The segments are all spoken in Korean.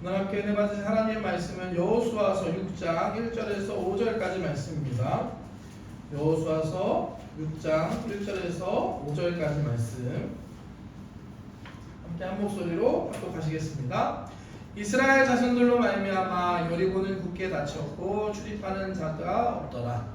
오늘 함께 은혜 받으신 하나님의 말씀은 여호수아서 6장 1절에서 5절까지 말씀입니다. 여호수아서 6장 1절에서 5절까지 말씀 함께 한 목소리로 합독하시겠습니다. 이스라엘 자손들로 말미암아 여리고는 굳게 닫혔고 출입하는 자가 없더라.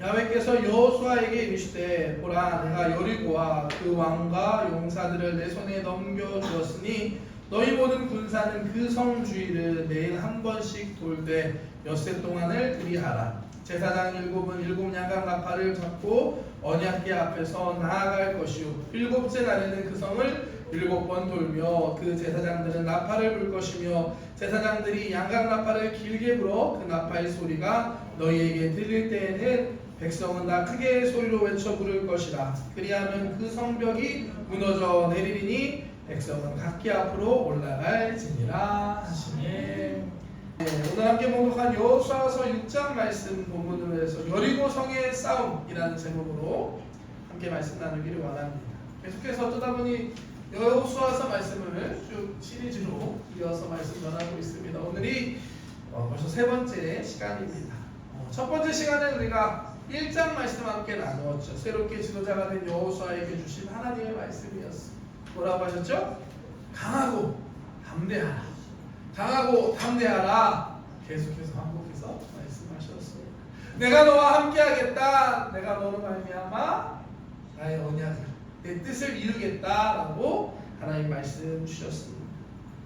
야훼께서 여호수아에게 이르시되 보라, 내가 여리고와 그 왕과 용사들을 내 손에 넘겨주었으니 너희 모든 군사는 그 성 주위를 매일 한 번씩 돌되 엿새 동안을 그리하라. 제사장 7은 7 양각 나팔을 잡고 언약궤 앞에서 나아갈 것이요, 7째 날에는 그 성을 7번 돌며 그 제사장들은 나팔을 불 것이며 제사장들이 양각 나팔을 길게 불어 그 나팔 소리가 너희에게 들릴 때에는 백성은 다 크게 소리로 외쳐 부를 것이라. 그리하면 그 성벽이 무너져 내리리니 백성은 각기 앞으로 올라갈지니라 하시니. 오늘 함께 봉독한 여호수아서 6장 말씀 본문으로 해서 여리고 성의 싸움이라는 제목으로 함께 말씀 나누기를 원합니다. 계속해서 어쩌다 보니 여호수아서 말씀을 쭉 시리즈로 이어서 말씀 전하고 있습니다. 오늘이 벌써 세 번째 시간입니다. 첫 번째 시간에 우리가 1장 말씀 함께 나누었죠. 새롭게 지도자가 된 여호수아에게 주신 하나님의 말씀이었습니다. 뭐라고 하셨죠? 강하고 담대하라. 강하고 담대하라. 계속해서 반복해서 말씀하셨어요. 내가 너와 함께하겠다. 내가 너로 말미암아 나의 언약을, 내 뜻을 이루겠다라고 하나님 말씀 주셨습니다.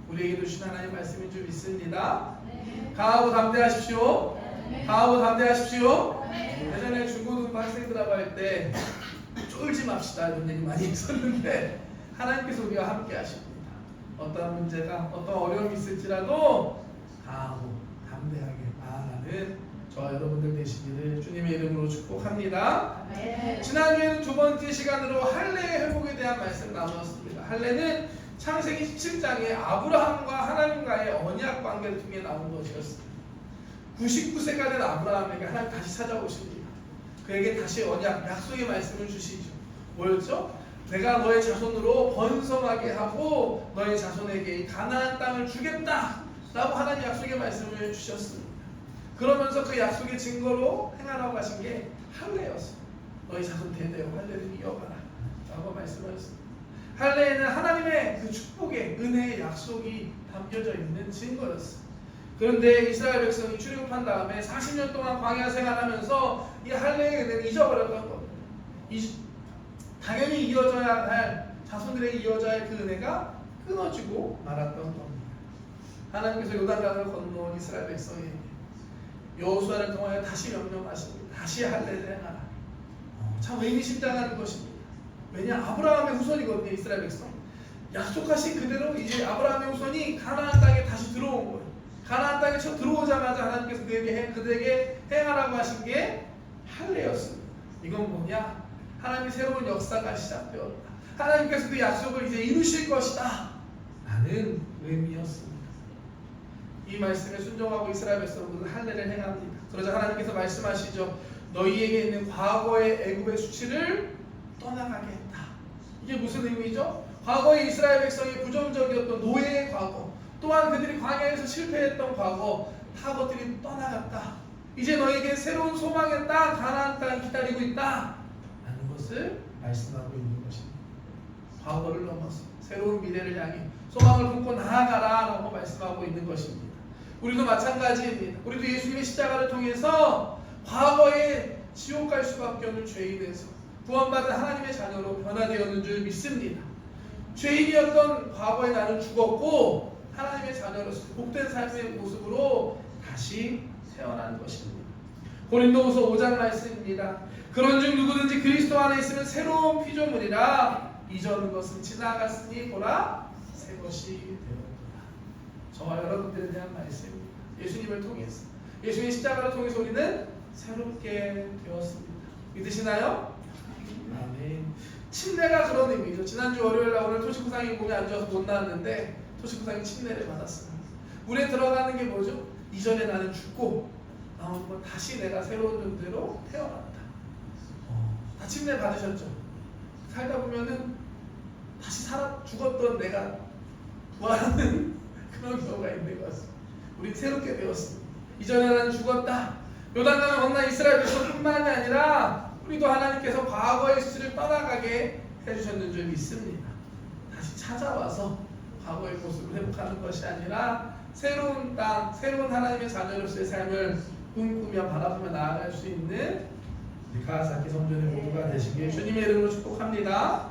우리에게도 주신 하나님 말씀인 줄 믿습니다. 네. 강하고 담대하십시오. 네. 강하고 담대하십시오. 네. 예전에 중고등부 학생들하고 할 때 쫄지 맙시다 이런 얘기 많이 있었는데 하나님께서 우리와 함께 하십니다. 어떤 문제가, 어떤 어려움이 있을지라도 강하고 담대하게 나아가는 저와 여러분들 되시기를 주님의 이름으로 축복합니다. 네. 지난주에는 두 번째 시간으로 할례의 회복에 대한 말씀 나누었습니다. 할례는 창세기 17장에 아브라함과 하나님과의 언약 관계를 통해 나온 것이었습니다. 99세가 된 아브라함에게 하나님 다시 찾아오십니다. 그에게 다시 언약, 약속의 말씀을 주시죠. 뭐였죠? 내가 너의 자손으로 번성하게 하고 너의 자손에게 이 가나안 땅을 주겠다 라고 하나님 약속의 말씀을 주셨습니다. 그러면서 그 약속의 증거로 행하라고 하신 게 할례였습니다. 너희 자손 대대로 할례를 이어가라 라고 말씀하셨습니다. 할례에는 하나님의 그 축복의 은혜의 약속이 담겨져 있는 증거였습니다. 그런데 이스라엘 백성이 출애굽한 다음에 40년 동안 광야 생활하면서 이 할례의 은혜를 잊어버렸던 겁니다. 당연히 이어져야 할, 자손들에게 이어져야 할 그 은혜가 끊어지고 말았던 겁니다. 하나님께서 요단강을 건너온 이스라엘 백성에게 여호수아를 통하여 다시 명령하십니다. 다시 할례를 행하라. 참 의미심장한 것입니다. 왜냐? 아브라함의 후손이거든요. 이스라엘 백성. 약속하신 그대로 이제 아브라함의 후손이 가나안 땅에 다시 들어온 거예요. 가나안 땅에 처음 들어오자마자 하나님께서 그에게 행하라고 하신 게 할례였습니다. 이건 뭐냐? 하나님의 새로운 역사가 시작되었다. 하나님께서 그 약속을 이제 이루실 것이다 라는 의미였습니다. 이 말씀에 순종하고 이스라엘 백성들은 할례를 행합니다. 그러자 하나님께서 말씀하시죠. 너희에게 있는 과거의 애굽의 수치를 떠나가게 했다. 이게 무슨 의미죠? 과거의 이스라엘 백성이 부정적이었던 노예의 과거, 또한 그들이 광야에서 실패했던 과거, 다 것들이 떠나갔다. 이제 너희에게 새로운 소망의 땅, 가나안 땅이 기다리고 있다 라는 것을 말씀하고 있는 것입니다. 과거를 넘어서 새로운 미래를 향해 소망을 품고 나아가라 라고 말씀하고 있는 것입니다. 우리도 마찬가지입니다. 우리도 예수님의 십자가를 통해서 과거에 지옥 갈 수밖에 없는 죄인에서 구원받은 하나님의 자녀로 변화되었는 줄 믿습니다. 죄인이었던 과거에 나는 죽었고 하나님의 자녀로서 복된 삶의 모습으로 다시 태어난 것입니다. 고린도후서 5장 말씀입니다. 그런즉 누구든지 그리스도 안에 있으면 새로운 피조물이라 이전 것은 지나갔으니 보라 새 것이 되었구나. 저와 여러분들에 대한 말씀입니다. 예수님을 통해서, 예수님의 십자가를 통해서 우리는 새롭게 되었습니다. 믿으시나요? 아멘. 침례가 그런 의미죠. 지난주 월요일날 오늘 토식구상이 몸에 안 좋아서 못 나왔는데 토식구상이 침례를 받았습니다. 물에 들어가는 게 뭐죠? 이전에 나는 죽고 나오는 건 다시 내가 새로운 존재로 태어난다. 다 침례 받으셨죠? 살다 보면은 다시 죽었던 내가 부활하는 그런 경우가 있는 것 같습니다. 우리 새롭게 배웠습니다. 이전에 나는 죽었다. 요단강을 건넌 이스라엘 백성뿐만이 아니라 우리도 하나님께서 과거의 수치를 떠나가게 해주셨는 줄 믿습니다. 다시 찾아와서 과거의 모습을 회복하는 것이 아니라 새로운 땅, 새로운 하나님의 자녀로서의 삶을 꿈꾸며 바라보며 나아갈 수 있는 가와사키 성전의 모두가 되시길 주님의 이름으로 축복합니다.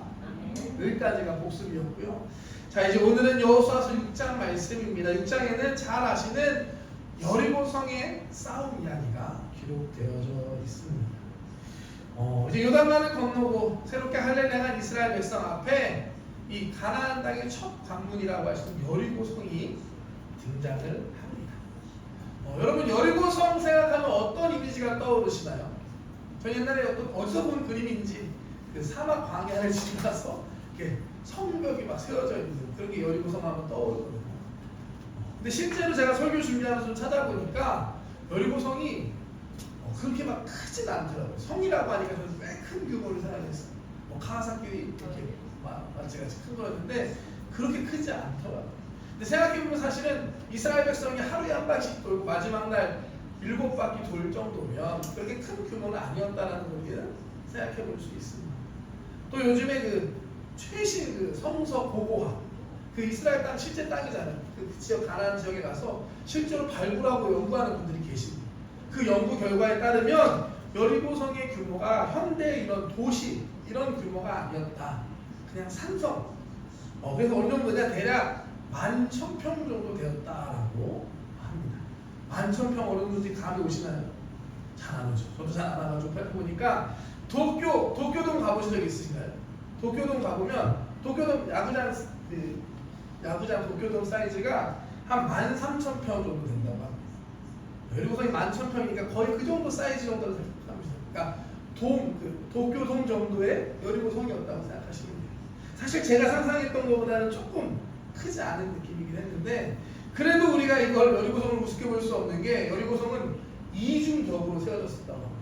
여기까지가 복습이었고요. 자, 이제 오늘은 여호수아서 6장 말씀입니다. 6장에는 잘 아시는 여리고성의 싸움 이야기가 기록되어져 있습니다. 이제 요단강을 건너고 새롭게 할례를 이스라엘 백성 앞에 이 가나안 땅의 첫 관문이라고 할 수 있는 여리고성이 등장을 합니다. 여러분 여리고성 생각하면 어떤 이미지가 떠오르시나요? 저 옛날에 어디서 본 그림인지 그 사막 광야를 지나서 이렇게 성벽이 막 세워져 있는 그런 게 여리고성 하면 떠오르거든요. 근데 실제로 제가 설교 준비하면서 좀 찾아보니까 여리고성이 그렇게 막 크진 않더라고요. 성이라고 하니까 저는 꽤 큰 규모를 생각했어요. 카와사키 이렇게 마치같이 큰 거였는데 그렇게 크지 않더라고요. 근데 생각해보면 사실은 이스라엘 백성이 하루에 한 바퀴 돌고 마지막 날 7바퀴 돌 정도면 그렇게 큰 규모는 아니었다라는 걸 생각해볼 수 있습니다. 또 요즘에 그 최신 그 성서 보고학, 그 이스라엘 땅 실제 땅이잖아요. 그 지역 가나안 지역에 가서 실제로 발굴하고 연구하는 분들이 계십니다. 그 연구 결과에 따르면 여리고성의 규모가 현대 이런 도시 이런 규모가 아니었다. 그냥 산성. 그래서 어느 정도냐 대략 11,000평 정도 되었다라고 합니다. 11,000평 어느 정도인지 감이 오시나요? 잘 안 오죠. 저도 잘 안 와가지고 보니까 도쿄돔 가보신 적 있으신가요? 도쿄돔 가보면 도쿄돔 야구장 도쿄돔 사이즈가 한 13,000평 정도 된다고 합니다. 여리고성이 11,000평이니까 거의 그 정도 사이즈 정도로 생각합니다. 그러니까 도쿄돔 정도의 여리고성이었다고 생각하시면 돼요. 사실 제가 상상했던 것보다는 조금 크지 않은 느낌이긴 했는데 그래도 우리가 이걸 여리고성을 우습게 볼 수 없는 게 여리고성은 이중격으로 세워졌었다고 합니다.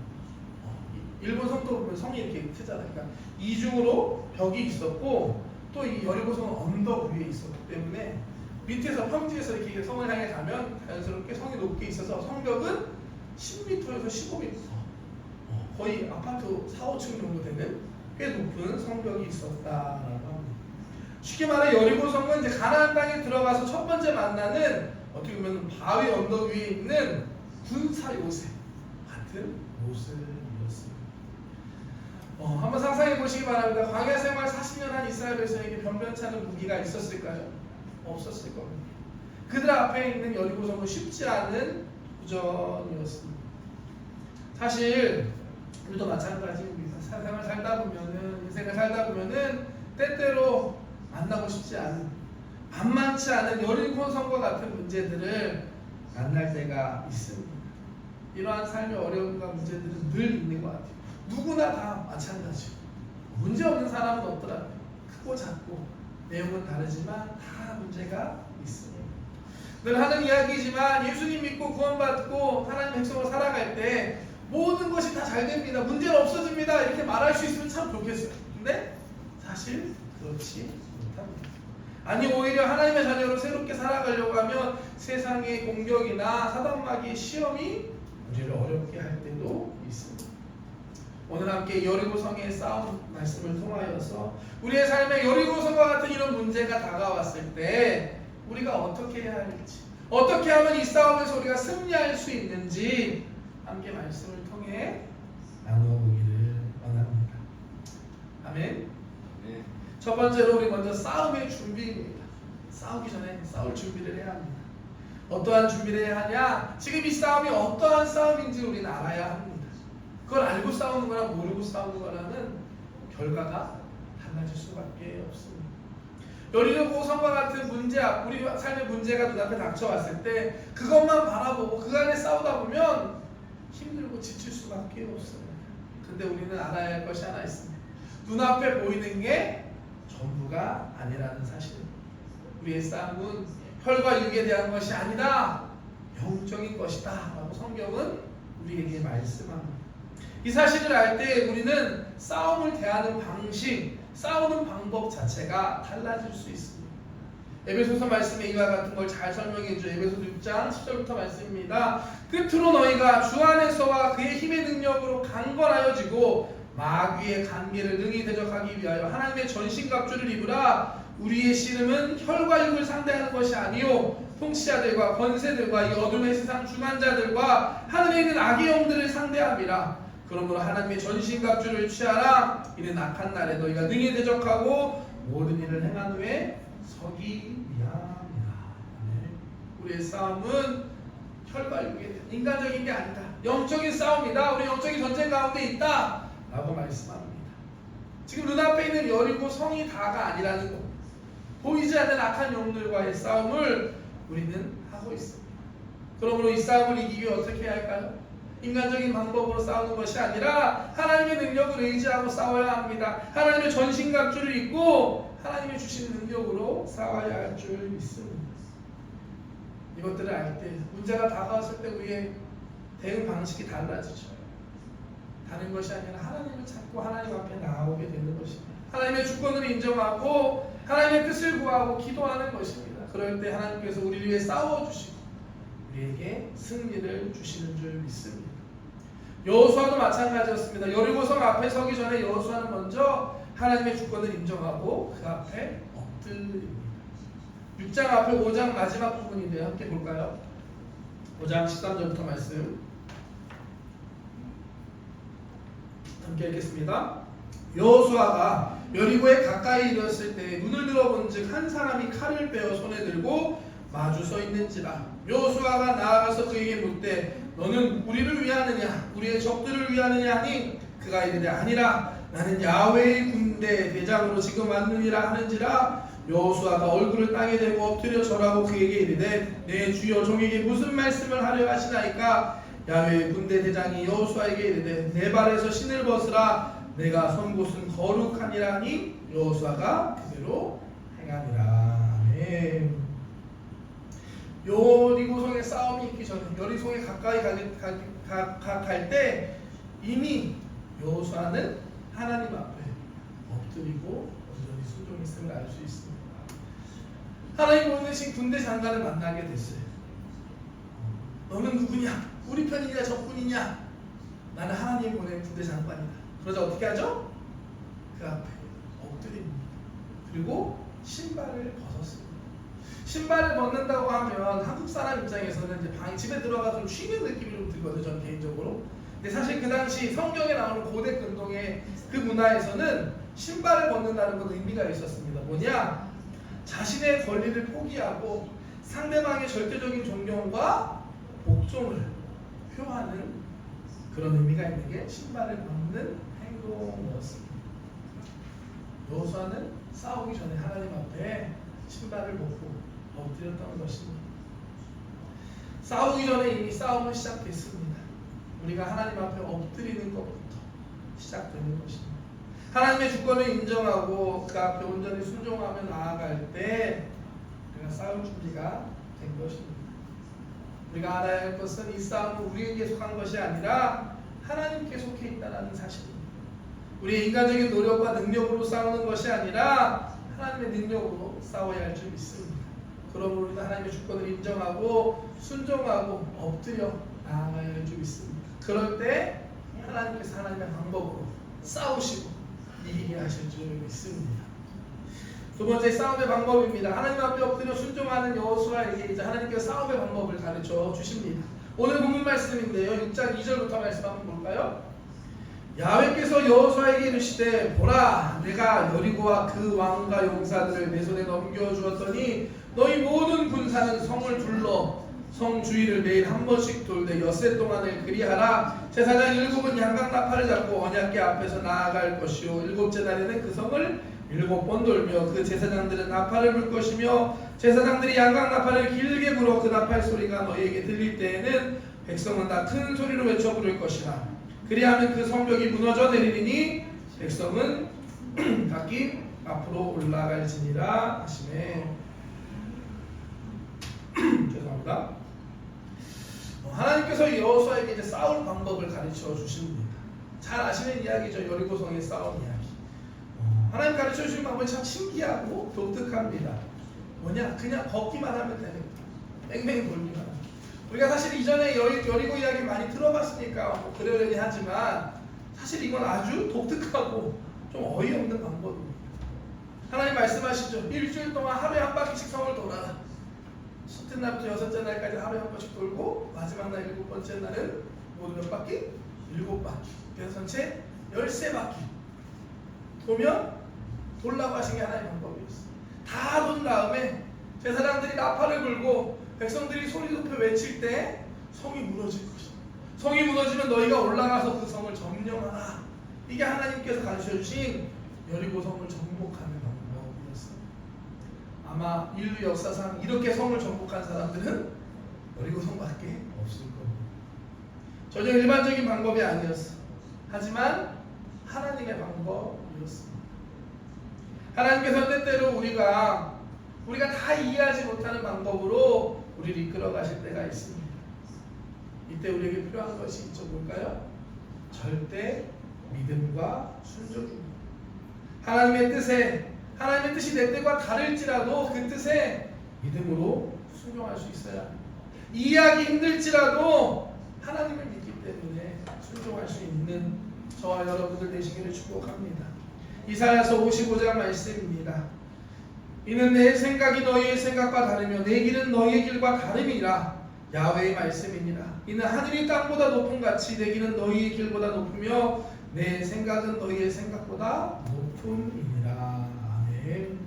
일본 성도 보면 성이 이렇게 크잖아요. 그러니까 이중으로 벽이 있었고 또 이 여리고성은 언덕 위에 있었기 때문에 밑에서 평지에서 이렇게 성을 향해 가면 자연스럽게 성이 높게 있어서 성벽은 10m에서 15m 거의 아파트 4, 5층 정도 되는 꽤 높은 성벽이 있었다라고 합니다. 쉽게 말해 여리고성은 이제 가나안 땅에 들어가서 첫 번째 만나는 어떻게 보면 바위 언덕 위에 있는 군사 요새 같은 모습이었습니다. 한번 상상해 보시기 바랍니다. 광야 생활 40년 한 이스라엘 백성에게 변변치 않은 무기가 있었을까요? 없었을 겁니다. 그들 앞에 있는 여리고성은 쉽지 않은 도전이었습니다. 사실 우리도 마찬가지입니다. 인생을 살다 보면은 때때로 만나고 싶지 않은 만만치 않은 여리고성과 같은 문제들을 만날 때가 있습니다. 이러한 삶의 어려움과 문제들은 늘 있는 것 같아요. 누구나 다 마찬가지고 문제 없는 사람은 없더라고요. 크고 작고 내용은 다르지만 다 문제가 있습니다. 늘 하는 이야기지만 예수님 믿고 구원받고 하나님 백성으로 살아갈 때 모든 것이 다 잘 됩니다. 문제는 없어집니다. 이렇게 말할 수 있으면 참 좋겠어요. 근데 사실 그렇지 못합니다. 아니 오히려 하나님의 자녀로 새롭게 살아가려고 하면 세상의 공격이나 사단마귀의 시험이 우리를 어렵게 할 때도 있습니다. 오늘 함께 여리고성의 싸움 말씀을 통하여서 우리의 삶에 여리고성과 같은 이런 문제가 다가왔을 때 우리가 어떻게 해야 할지, 어떻게 하면 이 싸움에서 우리가 승리할 수 있는지 함께 말씀을 통해 나누어 보기를 원합니다. 아멘. 네. 첫 번째로 우리 먼저 싸움의 준비입니다. 싸우기 전에 싸울 준비를 해야 합니다. 어떠한 준비를 해야 하냐? 지금 이 싸움이 어떠한 싸움인지 우리는 알아야 합니다. 그걸 알고 싸우는 거나 모르고 싸우는 거라는 결과가 달라질 수밖에 없습니다. 여리고성과 같은 문제, 우리 삶의 문제가 눈앞에 닥쳐왔을 때 그것만 바라보고 그 안에 싸우다 보면 힘들고 지칠 수밖에 없어요. 근데 우리는 알아야 할 것이 하나 있습니다. 눈앞에 보이는 게 전부가 아니라는 사실입니다. 우리의 싸움은 혈과 육에 대한 것이 아니다. 영적인 것이다. 라고 성경은 우리에게 말씀합니다. 이 사실을 알 때 우리는 싸움을 대하는 방식, 싸우는 방법 자체가 달라질 수 있습니다. 에베소서 말씀에 이와 같은 걸 잘 설명해줘. 에베소서 6장 10절부터 말씀입니다. 끝으로 너희가 주 안에서와 그의 힘의 능력으로 강건하여지고 마귀의 간계를 능히 대적하기 위하여 하나님의 전신갑주를 입으라. 우리의 씨름은 혈과 육을 상대하는 것이 아니요 통치자들과 권세들과 이 어둠의 세상 주관자들과 하늘에 있는 악의 영들을 상대함이라. 그러므로 하나님의 전신갑주를 취하라. 이는 악한 날에 너희가 능히 대적하고 모든 일을 행한 후에 서기 위함이라. 우리의 싸움은 혈과 육에 대한 인간적인 게 아니다. 영적인 싸움이다. 우리 영적인 전쟁 가운데 있다 라고 말씀합니다. 지금 눈앞에 있는 여리고 성이 다가 아니라는 것, 보이지 않는 악한 영들과의 싸움을 우리는 하고 있습니다. 그러므로 이 싸움을 이기기 위해 어떻게 해야 할까요? 인간적인 방법으로 싸우는 것이 아니라 하나님의 능력을 의지하고 싸워야 합니다. 하나님의 전신갑주를 입고 하나님의 주신 능력으로 싸워야 할 줄 믿습니다. 이것들을 알 때 문제가 다가왔을 때 우리의 대응 방식이 달라지죠. 다른 것이 아니라 하나님을 찾고 하나님 앞에 나아오게 되는 것입니다. 하나님의 주권을 인정하고 하나님의 뜻을 구하고 기도하는 것입니다. 그럴 때 하나님께서 우리를 위해 싸워주시고 우리에게 승리를 주시는 줄 믿습니다. 여호수아도 마찬가지였습니다. 여리고성 앞에 서기 전에 여호수아는 먼저 하나님의 주권을 인정하고 그 앞에 엎드립니다. 6장 앞에 5장 마지막 부분인데요. 함께 볼까요? 5장 13절부터 말씀 함께 읽겠습니다. 여호수아가 여리고에 가까이 이르렀을 때 눈을 들어본즉 한 사람이 칼을 빼어 손에 들고 마주 서 있는지라. 여호수아가 나아가서 그에게 묻되 너는 우리를 위하느냐 우리의 적들을 위하느냐 하니 그가 이르되 아니라 나는 야훼의 군대 대장으로 지금 왔느니라 하는지라. 여호수아가 얼굴을 땅에 대고 엎드려 절하고 그에게 이르되 내 주여 종에게 무슨 말씀을 하려 하시나이까. 야훼의 군대 대장이 여호수아에게 이르되 내 발에서 신을 벗으라. 내가 선 곳은 거룩하니라 하니 여호수아가 그대로 행하니라. 아멘. 여리고성에 싸움이 있기 전에 여리고성에 가까이 갈 때 이미 여호수아는 하나님 앞에 엎드리고 온전히 순종했음을 알 수 있습니다. 하나님 보내신 군대 장관을 만나게 됐어요. 너는 누구냐? 우리 편이냐 적군이냐? 나는 하나님 보낸 군대 장관이다. 그러자 어떻게 하죠? 그 앞에 엎드립니다. 그리고 신발을 벗었습니다. 신발을 벗는다고 하면 한국 사람 입장에서는 이제 집에 들어가서 좀 쉬는 느낌이 좀 들거든요. 전 개인적으로. 근데 사실 그 당시 성경에 나오는 고대 근동의 그 문화에서는 신발을 벗는다는 건 의미가 있었습니다. 뭐냐? 자신의 권리를 포기하고 상대방의 절대적인 존경과 복종을 표하는 그런 의미가 있는 게 신발을 벗는 행동이었습니다. 여호수아는 싸우기 전에 하나님 앞에 신발을 벗고 엎드렸던 것입니다. 싸우기 전에 이미 싸움은 시작됐습니다. 우리가 하나님 앞에 엎드리는 것부터 시작되는 것입니다. 하나님의 주권을 인정하고 그 앞에 온전히 순종하며 나아갈 때 우리가 싸울 준비가 된 것입니다. 우리가 알아야 할 것은 이 싸움은 우리에게 속한 것이 아니라 하나님께 속해 있다는 사실입니다. 우리의 인간적인 노력과 능력으로 싸우는 것이 아니라 하나님의 능력으로 싸워야 할 줄 믿습니다. 그러므로 우리는 하나님의 주권을 인정하고 순종하고 엎드려 나아가야 할 줄 믿습니다. 그럴 때 하나님께서 하나님의 방법으로 싸우시고 이기게 하실 줄 믿습니다. 두 번째 싸움의 방법입니다. 하나님 앞에 엎드려 순종하는 여호수아에게 이제 하나님께서 싸움의 방법을 가르쳐 주십니다. 오늘 본문 말씀인데요. 6장 2절부터 말씀 한번 볼까요? 야훼께서 여호수아에게 이르시되 보라 내가 여리고와 그 왕과 용사들을 내 손에 넘겨주었더니 너희 모든 군사는 성을 둘러 성 주위를 매일 한 번씩 돌되 엿새 동안을 그리하라. 제사장 7은 양각나팔을 잡고 언약궤 앞에서 나아갈 것이요 일곱째 날에는 그 성을 7번 돌며 그 제사장들은 나팔을 불 것이며 제사장들이 양각나팔을 길게 불어 그 나팔 소리가 너희에게 들릴 때에는 백성은 다 큰 소리로 외쳐 부를 것이라. 그리하면 그 성벽이 무너져 내리니 백성은 각기 앞으로 올라갈지니라 하시매. 죄송합니다. 하나님께서 여호수아에게 이제 싸울 방법을 가르쳐 주십니다. 잘 아시는 이야기죠. 여리고성의 싸움 이야기. 하나님 가르쳐 주신 방법이 참 신기하고 독특합니다. 뭐냐? 그냥 걷기만 하면 되는 거야. 뺑뺑이 돌기만 하면. 우리가 사실 이전에 여리고 이야기 많이 들어봤으니까 뭐 그러려니 하지만 사실 이건 아주 독특하고 좀 어이없는 방법입니다. 하나님 말씀하시죠. 일주일 동안 하루에 한 바퀴씩 성을 돌아라. 첫째 날부터 여섯째 날까지 하루에 한 번씩 돌고 마지막 날 일곱 번째 날은 모두 몇 바퀴? 7바퀴. 그래서 전체 13바퀴 돌면 돌라고 하신 게 하나의 방법이었어요. 다 돈 다음에 제사장들이 나팔을 불고 백성들이 소리 높여 외칠 때 성이 무너질 것이다. 성이 무너지면 너희가 올라가서 그 성을 점령하라. 이게 하나님께서 가르쳐 주신 여리고 성을 정복하는 방법이었어요. 아마 인류 역사상 이렇게 성을 정복한 사람들은 여리고 성밖에 없을 겁니다. 전혀 일반적인 방법이 아니었어. 하지만 하나님의 방법이었습니다. 하나님께서 때때로 우리가 다 이해하지 못하는 방법으로 우리를 이끌어 가실 때가 있습니다. 이때 우리에게 필요한 것이 있죠. 뭘까요? 절대 믿음과 순종입니다. 하나님의 뜻이 내 뜻과 다를지라도 그 뜻에 믿음으로 순종할 수 있어야 합니다. 이해하기 힘들지라도 하나님을 믿기 때문에 순종할 수 있는 저와 여러분들 되시기를 축복합니다. 이사야서 55장 말씀입니다. 이는 내 생각이 너희의 생각과 다르며 내 길은 너희의 길과 다름이라. 야훼의 말씀이니라. 이는 하늘이 땅보다 높은 같이 내 길은 너희의 길보다 높으며 내 생각은 너희의 생각보다 높음이니라. 아멘.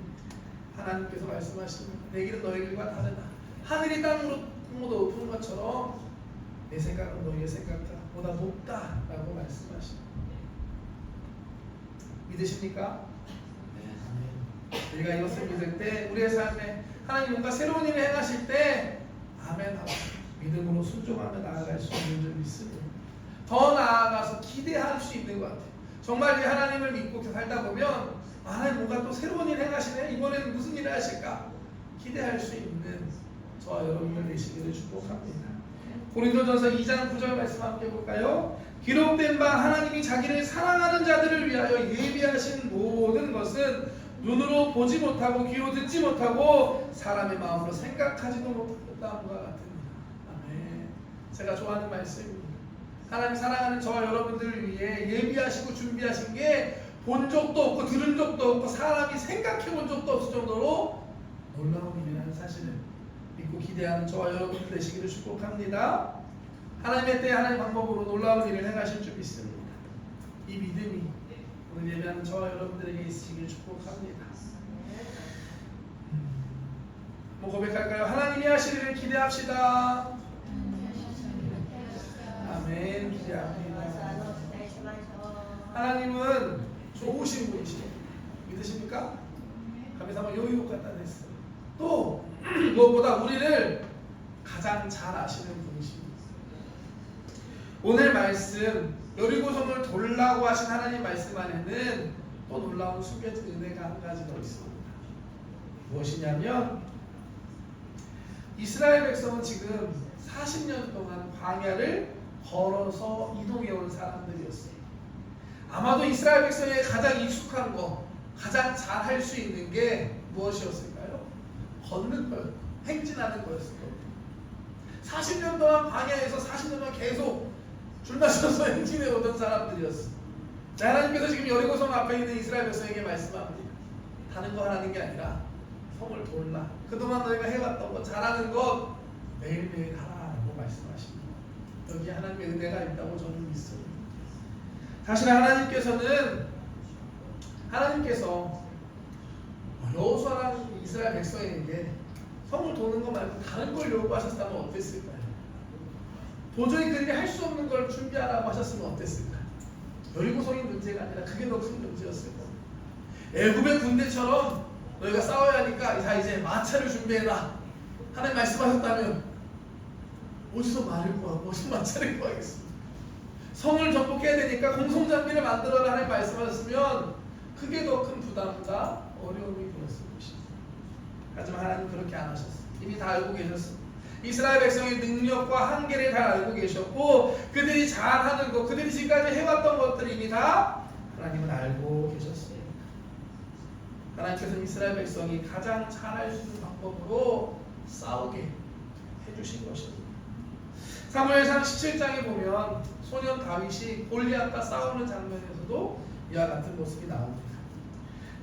하나님께서 말씀하십니다. 내 길은 너희의 길과 다르다. 하늘이 땅보다 높은 것처럼 내 생각은 너희의 생각보다 높다라고 말씀하십니다. 믿으십니까? 네. 우리가 이것을 믿을 때 우리의 삶에 하나님 뭔가 새로운 일을 행하실 때 아멘 하고 믿음으로 순종하며 나아갈 수 있는 줄 믿습니다. 더 나아가서 기대할 수 있는 것 같아요. 정말 이 하나님을 믿고 살다 보면 하나님 뭔가 또 새로운 일 행하시네. 이번에는 무슨 일을 하실까? 기대할 수 있는 저와 여러분들 되시기를 축복합니다. 고린도전서 2장 9절 말씀 함께 볼까요? 기록된 바 하나님이 자기를 사랑하는 자들을 위하여 예비하신 모든 것은 눈으로 보지 못하고 귀로 듣지 못하고 사람의 마음으로 생각하지도 못했다함과 같습니다. 아멘. 제가 좋아하는 말씀입니다. 하나님 사랑하는 저와 여러분들을 위해 예비하시고 준비하신 게 본 적도 없고 들은 적도 없고 사람이 생각해 본 적도 없을 정도로 놀라운 일이라는 사실을 믿고 기대하는 저와 여러분들 되시기를 축복합니다. 하나님의 때에 하나님의 방법으로 놀라운 일을 행하실 줄 믿습니다. 이 믿음이 오늘 예배하는 저와 여러분들에게 있으시기를 축복합니다. 뭐 고백할까요? 하나님이 하실 일을 기대합시다. 아멘. 기대합니다. 하나님은 좋으신 분이시죠. 믿으십니까? 감사하면 요요 갖다 냈어요. 또 무엇보다 우리를 가장 잘 아시는 분이십니다. 오늘 말씀 여리고성을 돌라고 하신 하나님 말씀 안에는 또 놀라운 숨겨진 은혜가 한 가지 더 있습니다. 무엇이냐면 이스라엘 백성은 지금 40년 동안 광야를 걸어서 이동해온 사람들이었어요. 아마도 이스라엘 백성에게 가장 익숙한 거, 가장 잘 할 수 있는 게 무엇이었을까요? 걷는 거였고 행진하는 거였을 겁니다. 40년 동안 광야에서 40년 동안 계속 줄 맞춰서 행진해 오던 사람들이었어. 하나님께서 지금 여리고성 앞에 있는 이스라엘 백성에게 말씀합니다. 다른 거 하라는 게 아니라 성을 돌라. 그동안 너희가 해왔던 거 잘하는 것 매일매일 하라고 말씀하십니다. 여기 하나님의 은혜가 있다고 저는 믿습니다. 사실 하나님께서 여호수아랑 이스라엘 백성에게 성을 도는 것 말고 다른 걸 요구하셨다면 어땠을까요? 도저히 그들이 할 수 없는 걸 준비하라고 하셨으면 어땠을까요? 여리고성이 문제가 아니라 그게 더 큰 문제였을 겁니다. 애굽의 군대처럼 너희가 싸워야 하니까 자 이제 마차를 준비해라. 하나님 말씀하셨다면 어디서 말을 구하고 어디서 마차를 구하겠습니까? 성을 정복해야 되니까 공성장비를 만들어라 하나님 말씀하셨으면 그게 더 큰 부담과 어려움이 되었을 것입니다. 하지만 하나님 그렇게 안 하셨어요. 이미 다 알고 계셨습니다. 이스라엘 백성의 능력과 한계를 다 알고 계셨고 그들이 잘하는 것, 그들이 지금까지 해왔던 것들을 이미 다 하나님은 알고 계셨습니다. 하나님께서는 이스라엘 백성이 가장 잘할 수 있는 방법으로 싸우게 해주신 것입니다. 사무엘상 17장에 보면 소년 다윗이 골리앗과 싸우는 장면에서도 이와 같은 모습이 나옵니다.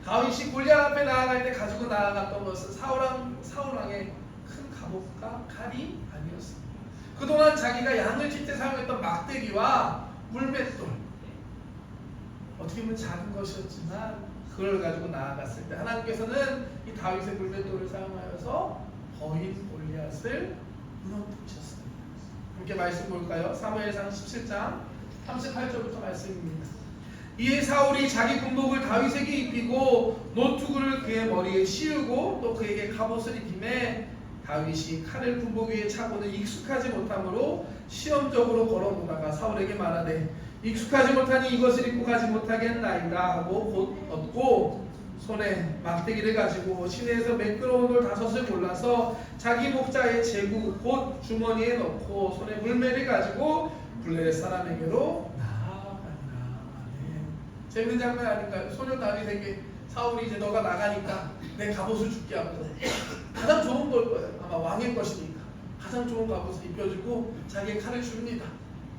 다윗이 골리앗 앞에 나아갈 때 가지고 나아갔던 것은 사울왕의 큰 갑옷과 칼이 아니었습니다. 그동안 자기가 양을 칠 때 사용했던 막대기와 물맷돌, 어떻게 보면 작은 것이었지만 그걸 가지고 나아갔을 때 하나님께서는 이 다윗의 물맷돌을 사용하여서 거인 골리앗을 무너뜨리셨습니다. 함께 말씀 볼까요? 사무엘상 17장 38절부터 말씀입니다. 이에 사울이 자기 군복을 다윗에게 입히고 노투구를 그의 머리에 씌우고 또 그에게 갑옷을 입히매 다윗이 칼을 군복 위에 차고는 익숙하지 못하므로 시험적으로 걸어보다가 사울에게 말하되 익숙하지 못하니 이것을 입고 가지 못하겠나이다 하고 곧 얻고 손에 막대기를 가지고 시내에서 매끄러운 돌 5을 골라서 자기 목자의 제구 곧 주머니에 넣고 손에 물매를 가지고 블레셋 사람에게로 나아가니라. 재밌는 장면 아닌가요? 소년 다윗에게 사울이 이제 너가 나가니까 내 갑옷을 줄게 하고 가장 좋은 걸 거예요. 아마 왕의 것이니까 가장 좋은 갑옷을 입혀주고 자기의 칼을 줍니다.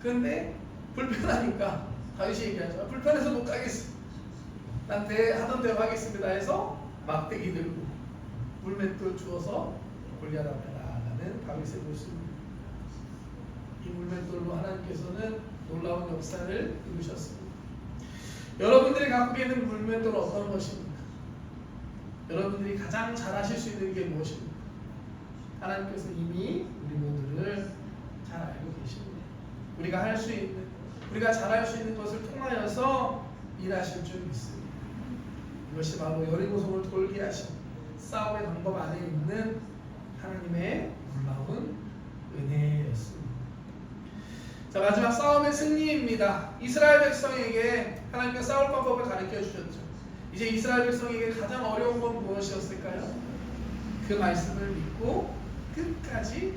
그런데 불편하니까 다윗이 얘기하죠. 불편해서 못 가겠어. 난 하던 대로 하겠습니다 해서 막대기 들고 물맷돌 주어서 골리앗 앞에 나아가는 다윗의 모습입니다. 이 물맷돌로 하나님께서는 놀라운 역사를 이루셨습니다. 여러분들이 갖고 계신 물맷돌은 어떤 것입니까? 여러분들이 가장 잘하실 수 있는 게 무엇입니까? 하나님께서 이미 우리 모두를 잘 알고 계십니다. 우리가 할 수 있는, 우리가 잘할 수 있는 것을 통하여서 일하실 줄 믿습니다. 이것이 바로 여리고성을 돌게 하신 싸움의 방법 안에 있는 하나님의 놀라운 은혜였습니다. 자, 마지막 싸움의 승리입니다. 이스라엘 백성에게 하나님께서 싸울 방법을 가르쳐 주셨죠. 이제 이스라엘 백성에게 가장 어려운 건 무엇이었을까요? 그 말씀을 믿고 끝까지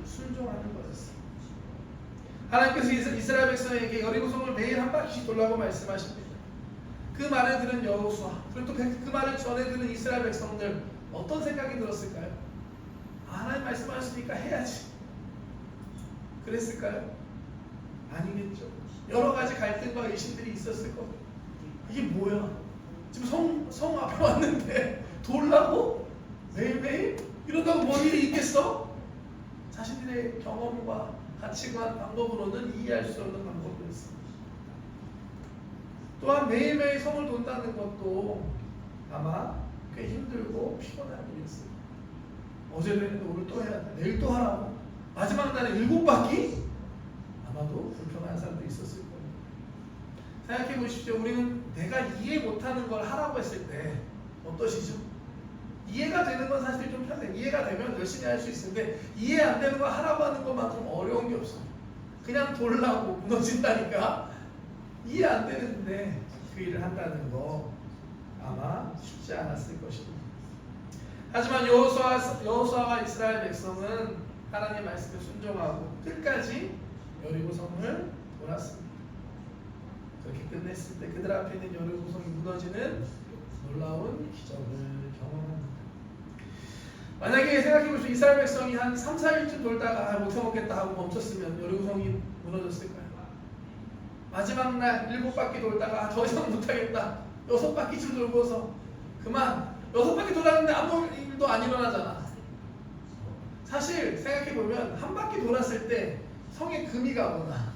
순종하는 거였어요. 하나님께서 이스라엘 백성에게 여리고성을 매일 한 바퀴씩 돌라고 말씀하십니다. 그 말을 들은 여호수아, 그리고 또 그 말을 전해 들은 이스라엘 백성들 어떤 생각이 들었을까요? 하나님 말씀하시니까 해야지. 그랬을까요? 아니겠죠. 여러 가지 갈등과 의심들이 있었을 겁니다. 이게 뭐야? 지금 성 앞에 왔는데 돌라고? 매일매일? 이런다고 뭔 일이 있겠어? 자신들의 경험과 가치관, 방법으로는 이해할 수 없는 방법이었습니다. 또한 매일매일 성을 돈다는 것도 아마 꽤 힘들고 피곤한 일이었어요. 어제도 했는데 오늘 또 해야 돼. 내일 또 하라고. 마지막 날에 7바퀴? 아마도 불편한 사람도 있었을 겁니다. 생각해 보십시오. 우리는 내가 이해 못하는 걸 하라고 했을 때 어떠시죠? 이해가 되는 건 사실 좀 편해. 이해가 되면 열심히 할 수 있는데 이해 안 되는 거 하라고 하는 것만큼 어려운 게 없어요. 그냥 돌라고 무너진다니까 이해 안 되는데 그 일을 한다는 거 아마 쉽지 않았을 것입니다. 하지만 여호수아와 이스라엘 백성은 하나님의 말씀에 순종하고 끝까지 여리고성을 돌았습니다. 그렇게 끝냈을 때 그들 앞에 있는 여리고성이 무너지는 놀라운 기적을 경험합니다. 만약에 생각해보시면 이스라엘 백성이 한 3, 4일쯤 돌다가 못해먹겠다 하고 멈췄으면 여리고성이 무너졌을까요? 마지막 날 7바퀴 돌다가 더 이상 못하겠다 6바퀴쯤 돌고서 그만 6바퀴 돌았는데 아무 일도 안 일어나잖아. 사실 생각해보면 한 바퀴 돌았을 때 성에 금이 가거나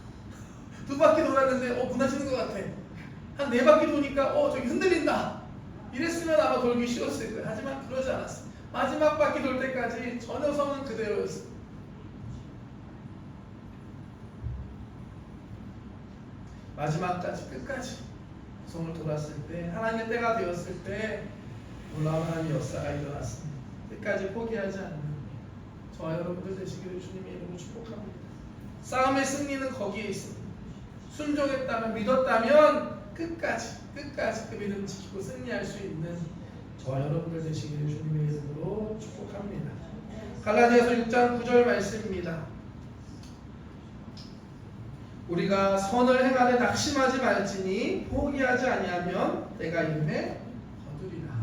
2바퀴 돌았는데 무너지는 것 같아. 한 4바퀴 도니까 저기 흔들린다. 이랬으면 아마 돌기 쉬웠을 거예요. 하지만 그러지 않았어. 마지막 바퀴 돌 때까지 전혀 성은 그대로였어. 마지막까지 끝까지 성을 돌았을 때 하나님의 때가 되었을 때 놀라운 하나님의 역사가 일어났습니다. 끝까지 포기하지 않는 저와 여러분들 되시기를 주님의 이름으로 축복합니다. 싸움의 승리는 거기에 있습니다. 순종했다면 믿었다면 끝까지 그 믿음을 지키고 승리할 수 있는 저와 여러분들 되시기를 주님의 이름으로 축복합니다. 갈라디아서 6장 9절 말씀입니다. 우리가 선을 행하되 낙심하지 말지니 포기하지 아니하면 때가 이름에 거두리라.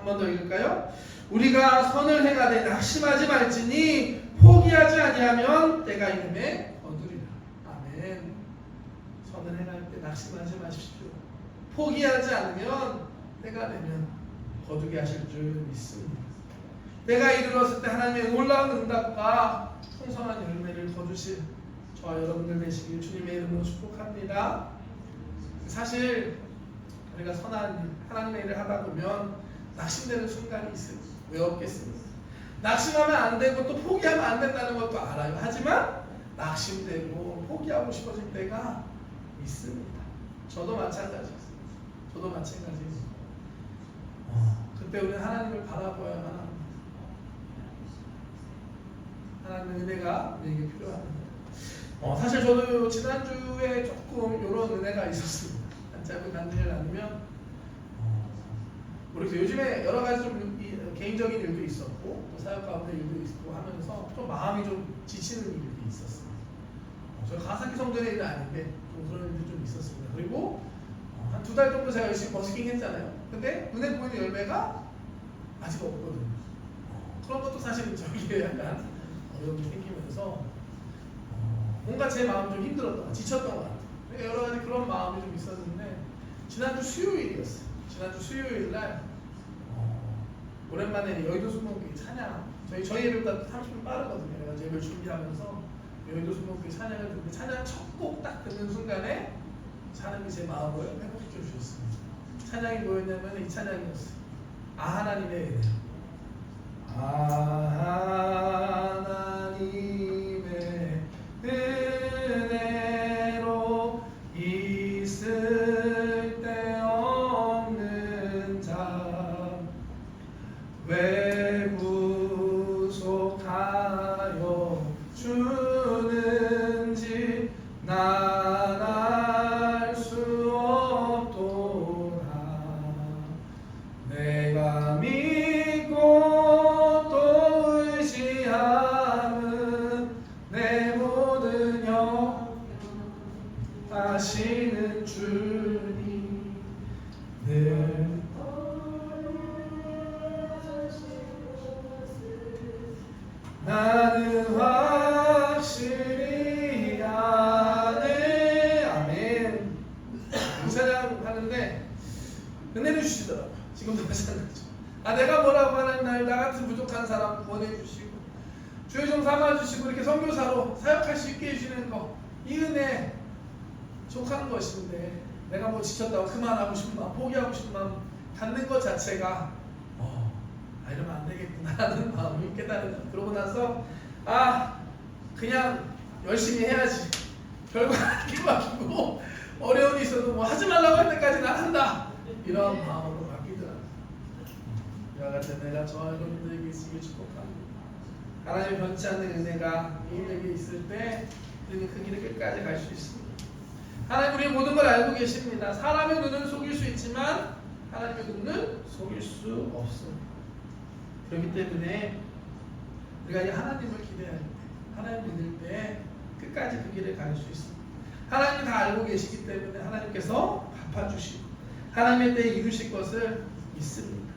한 번 더 읽을까요? 우리가 선을 행하되 낙심하지 말지니 포기하지 아니하면 때가 이름에 거두리라. 아멘. 선을 행할 때 낙심하지 마십시오. 포기하지 않으면 때가 되면 거두게 하실 줄 믿습니다. 때가 이르렀을 때 하나님의 놀라운 응답과 풍성한 열매를 거두실 저와 여러분들 되시길 주님의 이름으로 축복합니다. 사실 우리가 선한 일, 하나님의 일을 하다 보면 낙심되는 순간이 있습니다. 왜 없겠습니까? 낙심하면 안 되고 또 포기하면 안 된다는 것도 알아요. 하지만 낙심되고 포기하고 싶어질 때가 있습니다. 저도 마찬가지입니다. 저도 마찬가지입니다. 그때 우리는 하나님을 바라보아야만 합니다. 하나님의 은혜가 우리에게 필요합니다. 사실 저도 지난주에 조금 이런 은혜가 있었습니다. 짧은 간증을 나누면 모르겠어요. 요즘에 여러 가지 좀 개인적인 일도 있었고 또 사역 가운데 일도 있고 하면서 좀 마음이 좀 지치는 일이 있었어요. 저 가사키 성전의 일은 아닌데 좀 그런 일도 좀 있었습니다. 그리고 한 2달 정도 제가 열심히 버스킹 했잖아요. 근데 눈에 보이는 열매가 아직 없거든요. 그런 것도 사실 저기에 약간 어려움이 생기면서 뭔가 제 마음이 좀 힘들었던, 지쳤던 것 같아요. 여러 가지 그런 마음이 좀 있었는데 지난주 수요일이었어요. 지난주 수요일날 오랜만에 여의도 순복음교회 찬양, 저희 예배보다 30분 빠르거든요. 그래서 예배를 준비하면서 여의도 순복음교회 찬양을 듣는데 찬양 첫 곡 딱 듣는 순간에 하나님이 제 마음을 회복시켜 주셨습니다. 찬양이 뭐였냐면 이 찬양이었어요. 아 하나님의 은혜. 아 하나님의 은혜로 있을 데 없는 자 왜 구속하여 주는지 난 알 수 없도다. 내가 믿고 또 의지하는 내 모든 영 하시는 주님 늘 나는 확실히 아네. 아멘. 이 찬양 하는데 은혜를 주시더라고요. 지금도 마찬가지죠. 내가 뭐라고 하는 날 나 같은 부족한 사람 구원해주시고 주의 좀 삼아주시고 이렇게 선교사로 사역할 수 있게 해주시는 거, 이 은혜 족한 것인데 내가 뭐 지쳤다고 그만하고 싶은 마음, 포기하고 싶은 마음 갖는 것 자체가 이러면 안 되겠구나라는 마음을 깨달은 거예요. 그러고 나서 그냥 열심히 해야지. 결국 하나님 맡기고 어려움이 있어도 뭐 하지 말라고 할 때까지 난 한다. 이런 마음으로 바뀌더라고요. 이와 같은 은혜가 저와 여러분들에게 있으길 축복합니다. 하나님의 변치 않는 은혜가 우리에게 있을 때 우리는 그 길을 끝까지 갈 수 있습니다. 하나님 우리의 모든 걸 알고 계십니다. 사람의 눈은 속일 수 있지만 하나님의 눈은 속일 수 없습니다. 그렇기 때문에 우리가 이 하나님을 기대할 때, 하나님 믿을 때 끝까지 그 길을 갈 수 있습니다. 하나님이 다 알고 계시기 때문에 하나님께서 갚아주시고 하나님의 때에 이루실 것을 믿습니다.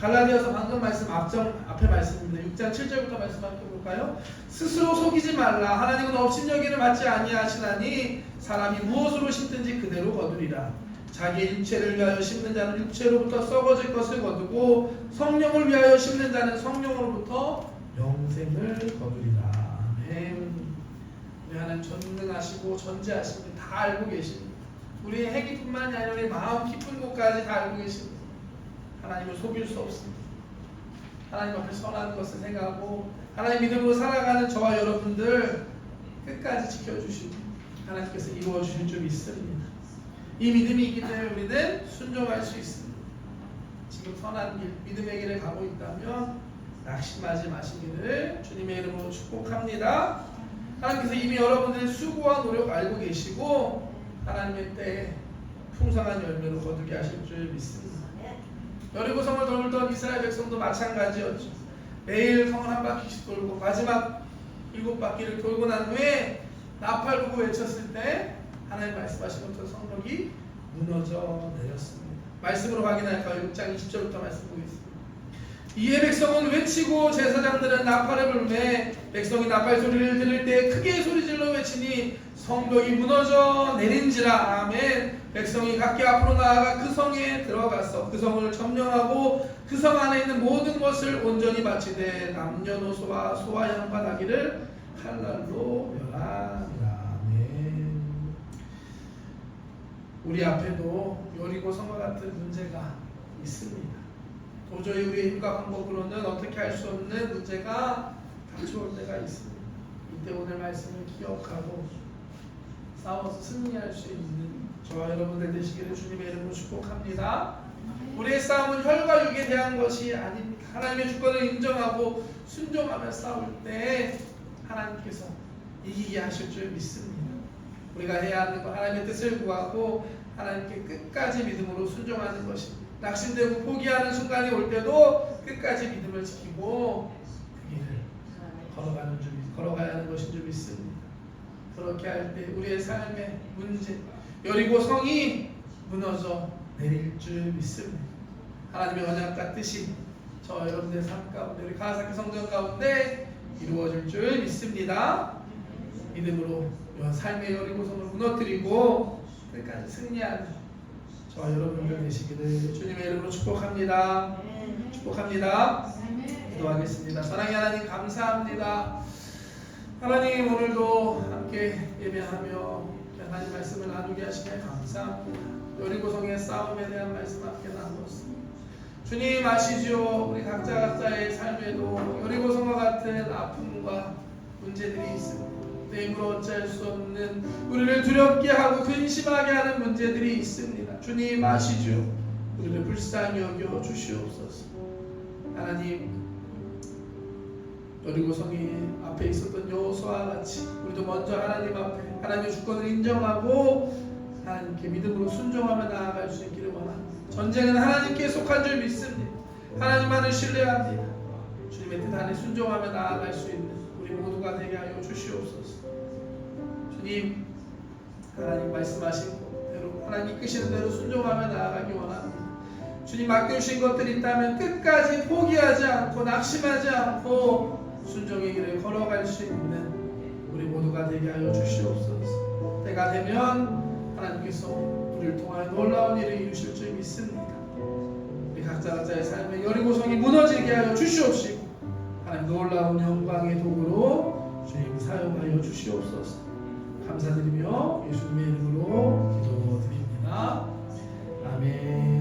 갈라디아서 방금 말씀 앞에 말씀입니다. 6장 7절부터 말씀 함께 볼까요? 스스로 속이지 말라. 하나님은 업신여기를 받지 아니하시나니 사람이 무엇으로 심든지 그대로 거두리라. 자기의 육체를 위하여 심는 자는 육체로부터 썩어질 것을 거두고 성령을 위하여 심는 자는 성령으로부터 영생을 거두리라. 아멘. 우리 하나님 전능하시고 전지하십니다. 다 알고 계십니다. 우리의 행위뿐만이 아니라 우리의 마음 깊은 곳까지 다 알고 계십니다. 하나님을 속일 수 없습니다. 하나님 앞에 선한 것을 행하고 하나님 믿음으로 살아가는 저와 여러분들 끝까지 지켜주시고 하나님께서 이루어주실 줄 믿습니다. 이 믿음이 있기 때문에 우리는 순종할 수 있습니다. 지금 선한 길, 믿음의 길을 가고 있다면 낙심하지 마시기를 주님의 이름으로 축복합니다. 하나님께서 이미 여러분들의 수고와 노력 알고 계시고 하나님의 때에 풍성한 열매로 거두게 하실 줄 믿습니다. 여리고성을 돌던 이스라엘 백성도 마찬가지였죠. 매일 성을 한 바퀴씩 돌고 마지막 7바퀴를 돌고 난 후에 나팔 부고 외쳤을 때 하나님 말씀하신 것처럼 성벽이 무너져 내렸습니다. 말씀으로 확인할까요? 6장 20절부터 말씀 보겠습니다. 이에 백성은 외치고 제사장들은 나팔을 불매 백성이 나팔 소리를 들을 때 크게 소리질러 외치니 성벽이 무너져 내린지라. 아멘. 백성이 각기 앞으로 나아가 그 성에 들어가서 그 성을 점령하고 그 성 안에 있는 모든 것을 온전히 바치되 남녀노소와 소와 양과 나귀를 칼날로 멸하니라. 아멘. 우리 앞에도 여리고 성과 같은 문제가 있습니다. 도저히 우리의 힘과 방법으로는 어떻게 할 수 없는 문제가 닥쳐올 때가 있습니다. 이때 오늘 말씀을 기억하고 싸워서 승리할 수 있는 저와 여러분들 되시기를 주님의 이름으로 축복합니다. 우리의 싸움은 혈과 육에 대한 것이 아닙니다. 하나님의 주권을 인정하고 순종하며 싸울 때 하나님께서 이기게 하실 줄 믿습니다. 우리가 해야 하는 건 하나님의 뜻을 구하고 하나님께 끝까지 믿음으로 순종하는 것입니다. 낙심되고 포기하는 순간이 올 때도 끝까지 믿음을 지키고 그 길을 걸어가야 하는 것인 줄 믿습니다. 그렇게 할 때 우리의 삶의 문제, 여리고 성이 무너져 내릴 줄 믿습니다. 하나님의 언약과 뜻이 저 여러분의 삶 가운데, 우리 가사키 성전 가운데 이루어질 줄 믿습니다. 믿음으로 삶의 여리고 성을 무너뜨리고 끝까지 승리하는 저와 여러분들 되시기를 주님의 이름으로 축복합니다. 축복합니다. 기도하겠습니다. 사랑의 하나님 감사합니다. 하나님 오늘도 함께 예배하며 하나님 말씀을 나누게 하시며 감사합니다. 여리고성의 싸움에 대한 말씀 함께 나누었습니다. 주님 아시죠? 우리 각자의 삶에도 여리고성과 같은 아픔과 문제들이 있습니다. 내 힘으로 어찌할 수 없는 우리를 두렵게 하고 근심하게 하는 문제들이 있습니다. 주님 아시죠? 우리를 불쌍히 여겨 주시옵소서. 하나님 여리고성이 앞에 있었던 여호수아와 같이 우리도 먼저 하나님 앞에 하나님의 주권을 인정하고 하나님께 믿음으로 순종하며 나아갈 수 있기를 원합니다. 전쟁은 하나님께 속한 줄 믿습니다. 하나님만을 신뢰합니다. 주님의 뜻 안에 순종하며 나아갈 수 있는 우리 모두가 되게 하여 주시옵소서. 주님 하나님 말씀하신 대로 하나님 이끄시는 대로 순종하며 나아가기 원합니다. 주님 맡겨주신 것들이 있다면 끝까지 포기하지 않고 낙심하지 않고 순종의 길을 걸어갈 수 있는 우리 모두가 되게 하여 주시옵소서. 때가 되면 하나님께서 우리를 통하여 놀라운 일을 이루실 줄 믿습니다. 우리 각자의 삶에 여리고성이 무너지게 하여 주시옵시고 하나님 놀라운 영광의 도구로 주님 사용하여 주시옵소서. 감사드리며 예수님의 이름으로 기도드립니다. 아멘.